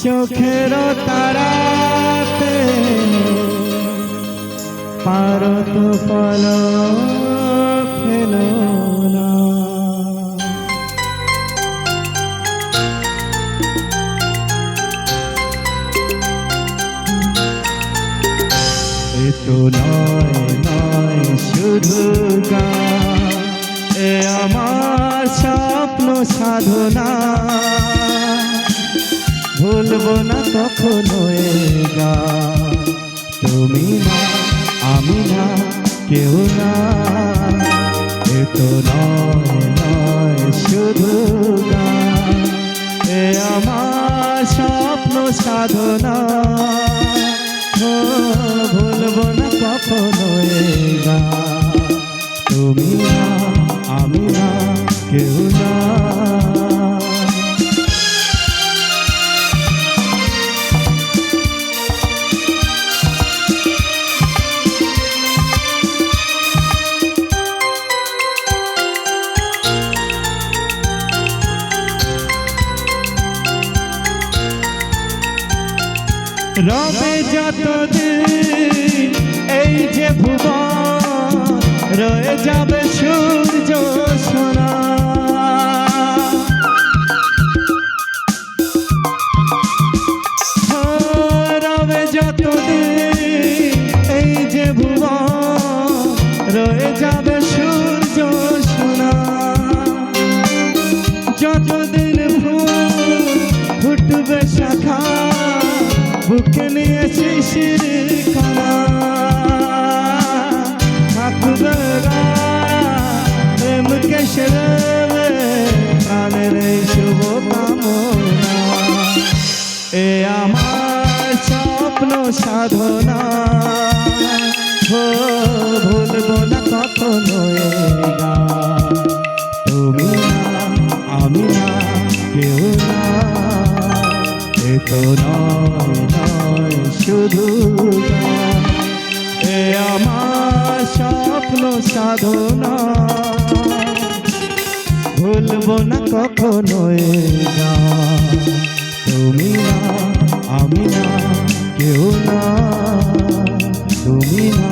চোখের তারাতে পারত পলক ফেলো না। এ তো নয় শুধু গান, এ আমার স্বপ্ন সাধনা। ভুলবো না কখনো এ গান, তুমি না আমি না কেউ না। এ তো নয় শুধু গান, এ আমার স্বপ্ন সাধনা। ভুলবো না কখনো এ গান, তুমি না আমি না কেউ না। রবে যতদিন এই যে ভুবন, রয়ে যাবে সূর্য সোনা। রবে যতদিন এই যে ভুবন, রয়ে যাবে সূর্য সোনা। যতদিন ফুল ফুটবে শাখা, বুকে নিয়ে শিশির কণা। থাকবে প্রেমকে সেরে প্রাণের এই শুভ কামনা। এ আমার স্বপ্ন সাধনা, ভুলবো না কখনো এ গান, তুমি না আমি না কেউ না। এ তো নয় শুধু গান, এ আমার স্বপ্ন সাধনা। ভুলবো না কখনো এ গান, তুমি না আমি না কেউ না। তুমি না